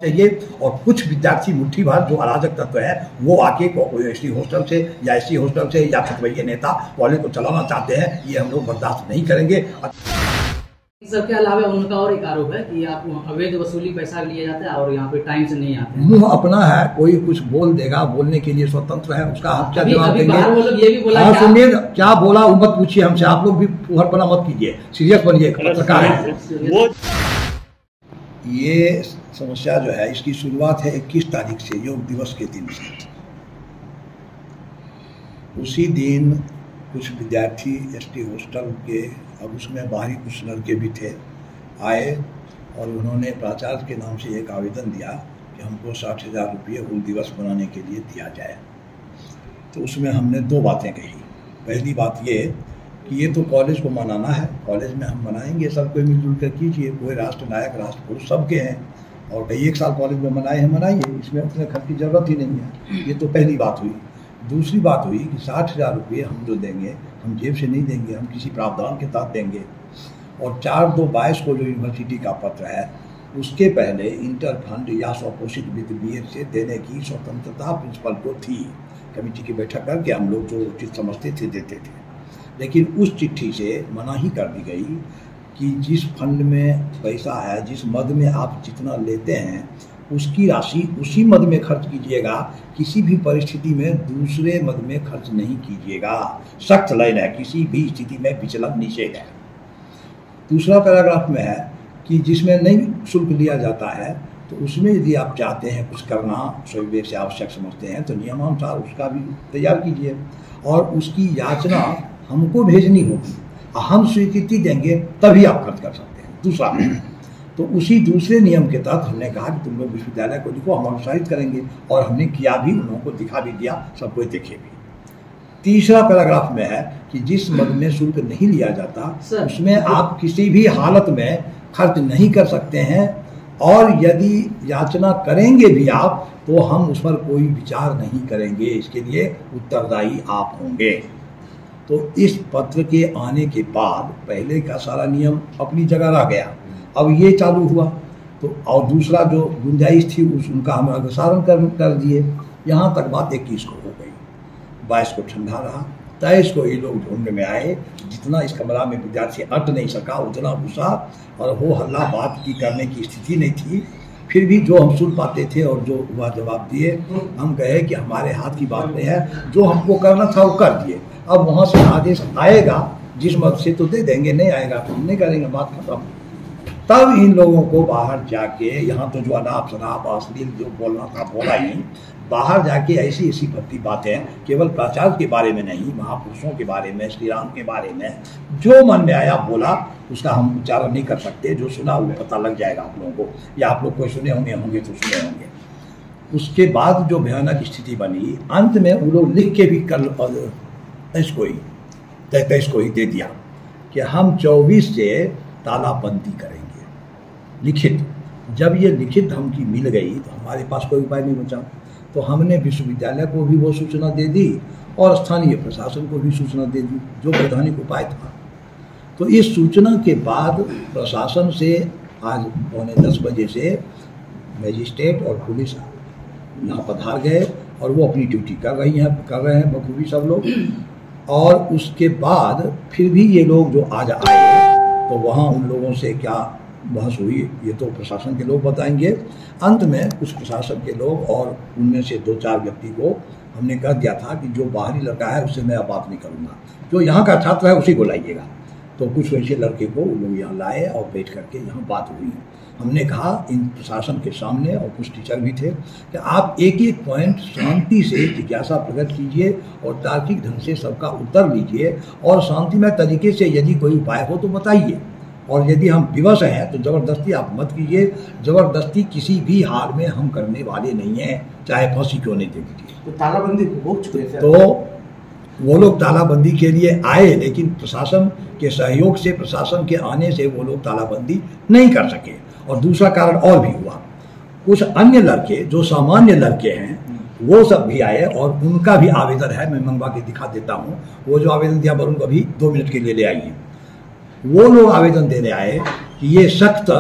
चाहिए। और कुछ विद्यार्थी मुट्ठी भर जो अराजक तत्व है वो आके एसटी हॉस्टल से या एससी हॉस्टल से या छठवैया नेता कॉलेज को चलाना चाहते हैं, ये हम लोग बर्दाश्त नहीं करेंगे। सबके अलावा उनका और एक आरोप है कि आप अवैध वसूली पैसा लिए जाते हैं और यहाँ पे टाइम से नहीं आते हैं। मुंह अपना है, कोई कुछ बोल देगा, बोलने के लिए स्वतंत्र है, उसका हम क्या जवाब देंगे। वो लोग ये भी बोला, हाँ सुनिए क्या बोला वो मत पूछिए हमसे, आप लोग भी उहरपना मत कीजिए, सीरियस बनिए, पत्रकार है। ये समस्या जो है इसकी शुरुआत है 21 तारीख से, योग दिवस के दिन से। उसी दिन कुछ विद्यार्थी एसटी हॉस्टल के, अब उसमें बाहरी कुछ लड़के भी थे, आए और उन्होंने प्राचार्य के नाम से एक आवेदन दिया कि हमको 60,000 रुपये हुल दिवस मनाने के लिए दिया जाए। तो उसमें हमने दो बातें कही। पहली बात ये कि ये तो कॉलेज को मनाना है, कॉलेज में हम मनाएंगे, सब कोई मिलजुल कर कीजिए, कोई राष्ट्र नायक राष्ट्र पुरुष सबके हैं और कई एक साल कॉलेज में मनाए हैं, मनाइए, इसमें उतने खर्च की जरूरत ही नहीं है। ये तो पहली बात हुई। दूसरी बात हुई कि 60,000 रुपये हम जो देंगे हम जेब से नहीं देंगे, हम किसी प्रावधान के तहत देंगे। और 4/2/22 को जो यूनिवर्सिटी का पत्र है उसके पहले इंटर फंड या स्वपोषित वित्त बीएड से देने की स्वतंत्रता प्रिंसिपल को थी। कमेटी की बैठक करके हम लोग जो उचित समझते थे देते थे, लेकिन उस चिट्ठी से मनाही कर दी गई कि जिस फंड में पैसा है, जिस मद में आप जितना लेते हैं उसकी राशि उसी मद में खर्च कीजिएगा, किसी भी परिस्थिति में दूसरे मद में खर्च नहीं कीजिएगा। सख्त लाइन है, किसी भी स्थिति में विचलन निषेध है। दूसरा पैराग्राफ में है कि जिसमें नहीं शुल्क लिया जाता है तो उसमें यदि आप चाहते हैं कुछ करना स्वविवेक से आवश्यक समझते हैं तो नियमानुसार उसका भी तैयार कीजिए और उसकी याचना हमको भेजनी होगी, हम स्वीकृति देंगे तभी आप खर्च कर सकते हैं। दूसरा तो उसी दूसरे नियम के तहत हमने कहा कि तुम लोग विश्वविद्यालय को लिखो, हम अनुसारित करेंगे, और हमने किया भी, उन लोगों को दिखा भी दिया, सब कोई देखे भी। तीसरा पैराग्राफ में है कि जिस मद में शुल्क नहीं लिया जाता उसमें आप किसी भी हालत में खर्च नहीं कर सकते हैं, और यदि याचना करेंगे भी आप तो हम उस पर कोई विचार नहीं करेंगे, इसके लिए उत्तरदायी आप होंगे। तो इस पत्र के आने के बाद पहले का सारा नियम अपनी जगह रह गया, अब ये चालू हुआ तो, और दूसरा जो गुंजाइश थी उनका हम अग्रसारण कर दिए। यहाँ तक बात 21 को हो गई, 22 को ठंडा रहा, 23 को ये लोग ढूंढने में आए। जितना इस कमरा में विद्यार्थी अट नहीं सका उतना गुस्सा और हो हल्ला बात की करने की स्थिति नहीं थी। फिर भी जो हम सुन पाते थे और जो हुआ जवाब दिए, हम कहे कि हमारे हाथ की बात नहीं है, जो हमको करना था वो कर दिए। अब वहाँ से आदेश आएगा जिस मत से तो दे देंगे, नहीं आएगा तो हम नहीं करेंगे, बात खत्म। तब इन लोगों को बाहर जाके, यहाँ तो जो अनाप शनाप अश्लील जो बोलना था बोला ही, बाहर जाके ऐसी ऐसी भक्ति बातें केवल प्राचार्य के बारे में नहीं, महापुरुषों के बारे में, श्री राम के बारे में जो मन में आया बोला, उसका हम उच्चारण नहीं कर सकते। जो सुना वो पता लग जाएगा आप लोगों को, या आप लोग कोई सुने होंगे तो सुने होंगे। उसके बाद जो भयानक स्थिति बनी, अंत में वो लोग लिख के भी कल 23 को ही दे दिया कि हम 24 से तालाबंदी करेंगे, लिखित। जब ये लिखित धमकी मिल गई तो हमारे पास कोई उपाय नहीं बचा, तो हमने विश्वविद्यालय को भी वो सूचना दे दी और स्थानीय प्रशासन को भी सूचना दे दी, जो वैधानिक उपाय था। तो इस सूचना के बाद प्रशासन से आज 9:45 बजे से मजिस्ट्रेट और पुलिस यहाँ पधार गए और वो अपनी ड्यूटी कर रहे हैं बखूबी सब लोग। और उसके बाद फिर भी ये लोग जो आज आए तो वहाँ उन लोगों से क्या बहस हुई ये तो प्रशासन के लोग बताएंगे। अंत में कुछ प्रशासन के लोग और उनमें से 2-4 व्यक्ति को हमने कह दिया था कि जो बाहरी लड़का है उससे मैं अब बात नहीं करूँगा, जो यहाँ का छात्र है उसी को लाइएगा। तो कुछ वैसे लड़के को उन लोग यहाँ लाए और बैठ करके यहाँ बात हुई। हमने कहा इन प्रशासन के सामने, और कुछ टीचर भी थे, कि आप एक एक पॉइंट शांति से जिज्ञासा प्रकट कीजिए और तार्किक ढंग से सबका उत्तर लीजिए, और शांतिमय तरीके से यदि कोई उपाय हो तो बताइए, और यदि हम विवश हैं तो ज़बरदस्ती आप मत कीजिए। ज़बरदस्ती किसी भी हाल में हम करने वाले नहीं हैं, चाहे फांसी क्यों नहीं दे दीजिए। तो तालाबंदी हो चुके थे, तो वो लोग तालाबंदी के लिए आए, लेकिन प्रशासन के सहयोग से, प्रशासन के आने से वो लोग तालाबंदी नहीं कर सके। और दूसरा कारण और भी हुआ, कुछ अन्य लड़के जो सामान्य लड़के हैं वो सब भी आए और उनका भी आवेदन है, मैं मंगवा के दिखा देता हूँ। वो जो आवेदन दिया वरुण को अभी 2 मिनट के लिए ले आइए। वो लोग आवेदन देने आए कि ये सख्त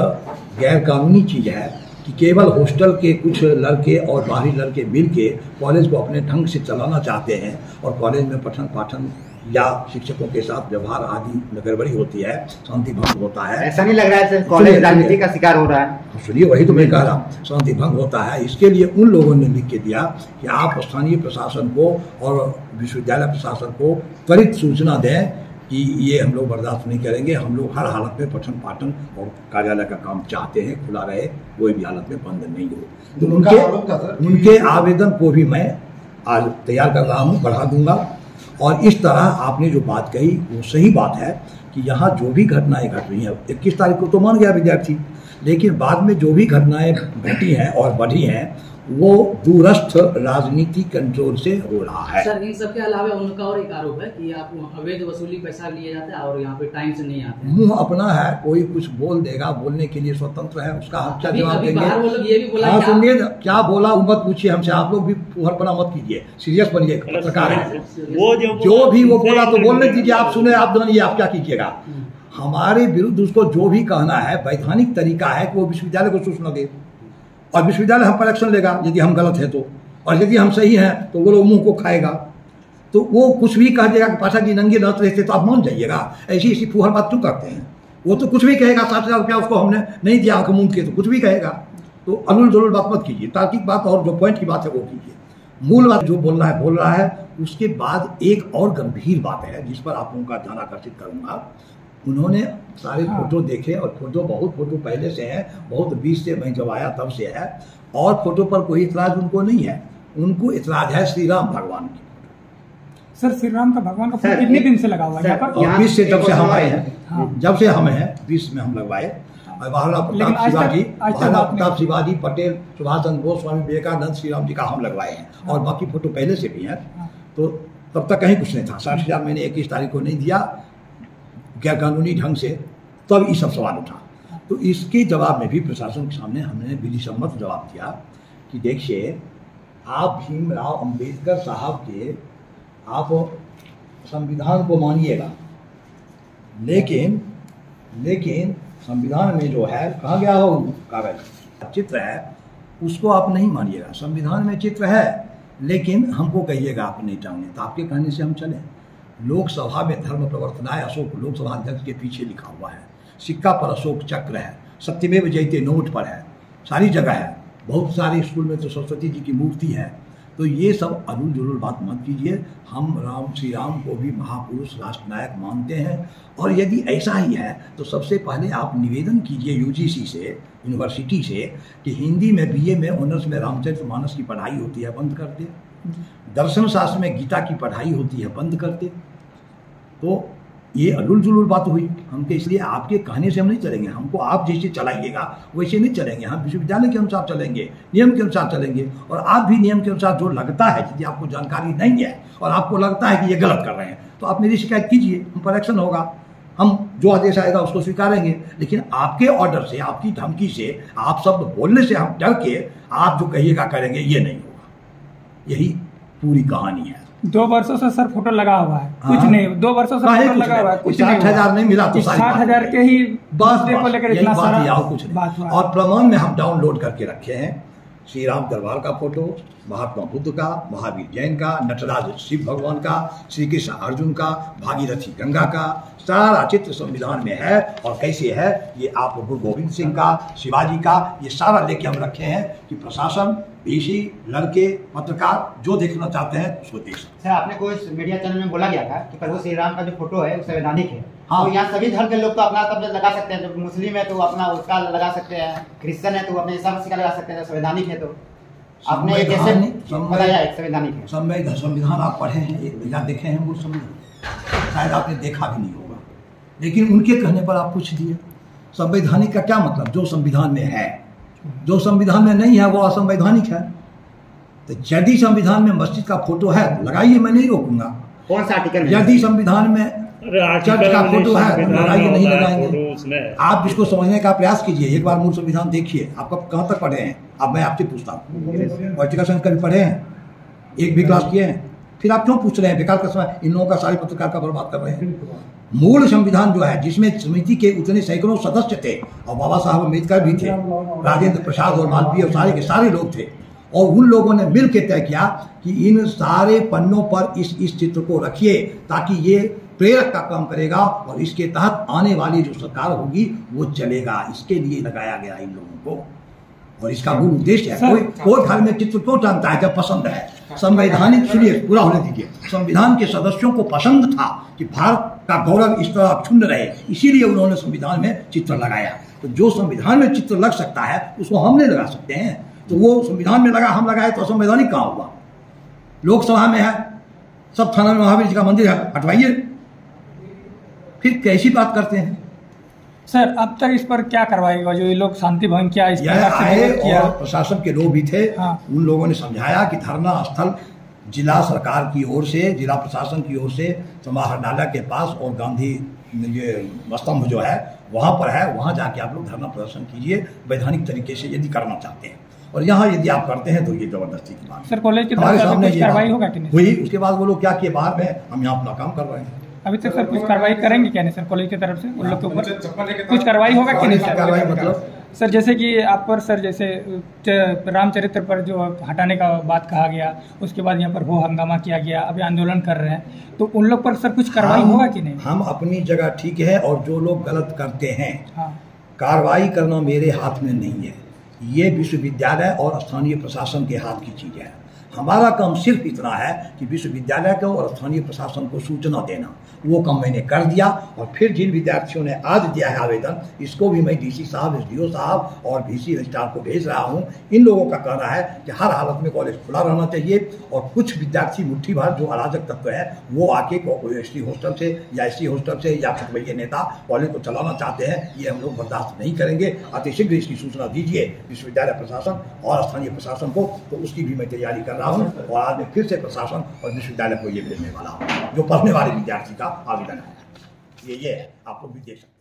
गैर कानूनी चीज़ है कि केवल हॉस्टल के कुछ लड़के और बाहरी लड़के मिल के कॉलेज को अपने ढंग से चलाना चाहते हैं और कॉलेज में पठन पाठन या शिक्षकों के साथ व्यवहार आदि में गड़बड़ी होती है, शांति भंग होता है। ऐसा नहीं लग रहा है सर कॉलेज राजनीति का शिकार हो रहा है? सुनिए, वही तो मैं कह रहा हूँ, शांति भंग होता है। इसके लिए उन लोगों ने लिख के दिया कि आप स्थानीय प्रशासन को और विश्वविद्यालय प्रशासन को त्वरित सूचना दें कि ये हम लोग बर्दाश्त नहीं करेंगे, हम लोग हर हालत में पठन पाठन और कार्यालय का काम चाहते हैं, खुला रहे, कोई भी हालत में बंद नहीं हो। तो उनके आवेदन को भी मैं आज तैयार कर रहा हूँ, बढ़ा दूंगा। और इस तरह आपने जो बात कही वो सही बात है कि यहाँ जो भी घटनाएं घट रही हैं, 21 तारीख को तो मान गया विद्यार्थी, लेकिन बाद में जो भी घटनाएं घटी हैं और बढ़ी हैं वो दूरस्थ राजनीति कंट्रोल से हो रहा है। सर, इन सब के अलावा उनका और एक आरोप है कि आप अवैध वसूली पैसा लिए जाते हैं और यहाँ पे टाइम से नहीं आते हैं। मुंह अपना है, कोई कुछ बोल देगा, बोलने के लिए स्वतंत्र है, उसका हम क्या जवाब देंगे? ये भी बोला, सुनिए क्या बोला मत पूछिए हमसे, आप लोग भी फुहरपना मत कीजिए, सीरियस बनिए, पत्रकार है। जो भी वो बोला तो बोलने दीजिए, आप सुने, आप जानिए, आप क्या कीजिएगा। हमारे विरुद्ध उसको जो भी कहना है वैधानिक तरीका है कि वो विश्वविद्यालय को सूचना दे और विश्वविद्यालय हम पर एक्शन लेगा यदि हम गलत हैं तो, और यदि हम सही हैं तो वो लोग मुंह को खाएगा। तो वो कुछ भी कह देगा कि पाशा जी नंगे नाच रहे थे तो आप मान जाइएगा, ऐसी फूहर बात क्यों करते हैं? वो तो कुछ भी कहेगा, 60,000 रुपया उसको हमने नहीं दिया मुंह के, तो कुछ भी कहेगा। तो अनुल जरूर बात मत कीजिए, तार्किक बात और जो पॉइंट की बात है वो कीजिए। मूल बात जो बोल रहा है। उसके बाद एक और गंभीर बात है जिस पर आप लोगों का ध्यान आकर्षित करूंगा। उन्होंने सारे फोटो देखे और बहुत फोटो पहले से है, बहुत 20 से मैं जब आया तब से है, और फोटो पर कोई इतराज उनको नहीं है। उनको इतराज है श्री राम भगवान की। सर, श्री राम का भगवान का फोटो कितने दिन से लगा हुआ है यहाँ पर? 20 से जब से हम आए हैं, जब से हम हैं 20 में हम लगवाए। और प्रताप शिवाजी पटेल, सुभाष चंद्र बोस, स्वामी विवेकानंद, श्री राम जी का हम लगवाए हैं, और बाकी फोटो पहले से भी हैं। तो तब तक कहीं कुछ नहीं था। 60,000 मैंने 21 तारीख को नहीं दिया गैर कानूनी ढंग से, तब ये सब सवाल उठा। तो इसके जवाब में भी प्रशासन के सामने हमने विधिसम्मत जवाब दिया कि देखिए, आप भीमराव अंबेडकर साहब के आप संविधान को मानिएगा, लेकिन संविधान में जो है, कहाँ गया हो कागज, चित्र है, उसको आप नहीं मानिएगा। संविधान में चित्र है, लेकिन हमको कहिएगा आप नहीं चाहेंगे तो आपके कहने से हम चलें। लोकसभा में धर्म प्रवर्तनाय अशोक लोकसभा अध्यक्ष के पीछे लिखा हुआ है, सिक्का पर अशोक चक्र है, सत्यमेव जयते नोट पर है, सारी जगह है, बहुत सारे स्कूल में तो सरस्वती जी की मूर्ति है। तो ये सब अरुल जुलूल बात मत कीजिए। हम श्री राम को भी महापुरुष राष्ट्र नायक मानते हैं, और यदि ऐसा ही है तो सबसे पहले आप निवेदन कीजिए यूजीसी से, यूनिवर्सिटी से, कि हिंदी में बीए में ऑनर्स में रामचरितमानस की पढ़ाई होती है, बंद कर दे। दर्शन शास्त्र में गीता की पढ़ाई होती है, बंद कर दे। तो ये अरुल जुलूल बात हुई हमके, इसलिए आपके कहने से हम नहीं चलेंगे। हमको आप जैसे चलाइएगा वैसे नहीं चलेंगे, हम विश्वविद्यालय के अनुसार चलेंगे, नियम के अनुसार चलेंगे। और आप भी नियम के अनुसार, जो लगता है, यदि आपको जानकारी नहीं है और आपको लगता है कि ये गलत कर रहे हैं, तो आप मेरी शिकायत कीजिए, हम पर एक्शन होगा। हम जो आदेश आएगा उसको स्वीकारेंगे। लेकिन आपके ऑर्डर से, आपकी धमकी से, आप शब्द बोलने से हम डर के आप जो कहिएगा करेंगे, ये नहीं होगा। यही पूरी कहानी है। 2 वर्षों से सर फोटो लगा हुआ है, कुछ नहीं। 2 वर्षों से फोटो लगा हुआ है, कुछ 60,000 नहीं मिला तो 60,000 के ही बात को लेकर इतना सारा कुछ नहीं। और प्रमाण में हम डाउनलोड करके रखे हैं श्री राम दरबार का फोटो, महात्मा बुद्ध का, महावीर जैन का, नटराज शिव भगवान का, श्री कृष्ण अर्जुन का, भागीरथी गंगा का, सारा चित्र संविधान में है। और कैसे है ये आप गुरु गोविंद सिंह का, शिवाजी का, ये सारा लेके हम रखे हैं कि प्रशासन, पीसी, लड़के, पत्रकार जो देखना चाहते हैं उसको देख सकते हैं। सर, आपने कोई मीडिया चैनल में बोला गया था कि प्रभु श्री राम का जो फोटो है वो संवैधानिक है। हाँ। तो यहाँ सभी धर्म के लोग तो अपना तब लगा सकते हैं, जब मुस्लिम है तो अपना उसका लगा सकते हैं, क्रिश्चियन है तो अपने ईसा मसीह का लगा सकते हैं, संवैधानिक है। तो आपने कैसे बताया एक संवैधानिक है? संविधान आप पढ़े हैं या देखे हैं वो संविधान, शायद आपने देखा भी नहीं होगा, लेकिन उनके कहने पर आप पूछ दिए। संवैधानिक का क्या मतलब? जो संविधान में है, जो संविधान में नहीं है वो असंवैधानिक है। तो यदि संविधान में मस्जिद का फोटो है तो लगाइए, मैं नहीं रोकूंगा। कौन सा आर्टिकल? यदि संविधान में चर्च का फोटो है तो लगाइए, नहीं लगाएंगे। आप इसको समझने का प्रयास कीजिए, एक बार मूल संविधान देखिए। आप कहाँ तक पढ़े हैं? अब मैं आपसे पूछता हूँ, पॉलिटिकल साइंस कभी पढ़े हैं? एक भी क्लास किए हैं? फिर आप क्यों पूछ रहे हैं बेकार का समय इन लोगों का सारे पत्रकार का बर्बाद कर रहे हैं। मूल संविधान जो है जिसमें समिति के उतने सैकड़ों सदस्य थे और बाबा साहब अम्बेडकर भी थे, राजेंद्र प्रसाद और मालवीय और सारे के सारे लोग थे, और उन लोगों ने मिल के तय किया कि इन सारे पन्नों पर इस चित्र को रखिए ताकि ये प्रेरक का काम करेगा और इसके तहत आने वाली जो सरकार होगी वो चलेगा। इसके लिए लगाया गया इन लोगों को, और इसका मूल उद्देश्य है कोई घर में चित्र क्यों टांगता है जब पसंद है। संवैधानिक, सुनिए पूरा होने दीजिए, संविधान के सदस्यों को पसंद था कि भारत का गौरव इस तरह अक्षुण्ण रहे, इसीलिए उन्होंने संविधान में चित्र लगाया। तो जो संविधान में चित्र लग सकता है उसको हम नहीं लगा सकते हैं। तो वो संविधान में लगा, हम लगाए तो असंवैधानिक कहाँ हुआ। लोकसभा में है, सब थाना में महावीर जी का मंदिर है, हटवाइए, फिर कैसी बात करते हैं। सर अब तक इस पर क्या करवाएगा जो ये लोग शांति भंग किया इस आए और प्रशासन के लोग भी थे। हाँ। उन लोगों ने समझाया कि धरना स्थल जिला सरकार की ओर से, जिला प्रशासन की ओर से समाहरणालय के पास और गांधी ये स्तंभ जो है वहाँ पर है, वहाँ जाके आप लोग धरना प्रदर्शन कीजिए वैधानिक तरीके से यदि करना चाहते हैं। और यहाँ यदि आप करते हैं तो ये जबरदस्ती की बात। सर कॉलेज के हमारे सामने ये कार्रवाई होगा कि नहीं हुई, उसके बाद वो लोग क्या किए, बाहर में हम यहाँ अपना काम कर रहे हैं। अभी तक सर कुछ कार्रवाई करेंगे क्या नहीं सर कॉलेज की तरफ से उन लोग के ऊपर कुछ कार्रवाई होगा कि नहीं सर? कार्रवाई मतलब सर जैसे कि आप पर सर जैसे रामचरित्र पर जो हटाने का बात कहा गया, उसके बाद यहाँ पर हो हंगामा किया गया, अभी आंदोलन कर रहे हैं, तो उन लोग पर सर कुछ कार्रवाई होगा कि नहीं? हम अपनी जगह ठीक है, और जो लोग गलत करते हैं हाँ, कार्रवाई करना मेरे हाथ में नहीं है, ये विश्वविद्यालय और स्थानीय प्रशासन के हाथ की चीज है। हमारा काम सिर्फ इतना है कि विश्वविद्यालय को और स्थानीय प्रशासन को सूचना देना, वो काम मैंने कर दिया। और फिर जिन विद्यार्थियों ने आज दिया है आवेदन, इसको भी मैं डीसी साहब, एसडीओ साहब और वीसी रजिस्ट्रार को भेज रहा हूँ। इन लोगों का कहना है कि हर हालत में कॉलेज खुला रहना चाहिए, और कुछ विद्यार्थी मुट्ठी भर जो अराजक तत्व है वो आके एसटी हॉस्टल से या एससी हॉस्टल से या फिर ये नेता कॉलेज को चलाना चाहते हैं, ये हम लोग बर्दाश्त नहीं करेंगे। अतिशीघ्र इसकी सूचना दीजिए विश्वविद्यालय प्रशासन और स्थानीय प्रशासन को, तो उसकी भी मैं तैयारी कर रहा हूँ। और आज मैं फिर से प्रशासन और विश्वविद्यालय को ये भेजने वाला हूँ जो पढ़ने वाले विद्यार्थी का आवेदन है। ये है, आप लोग भी देख सकते हैं।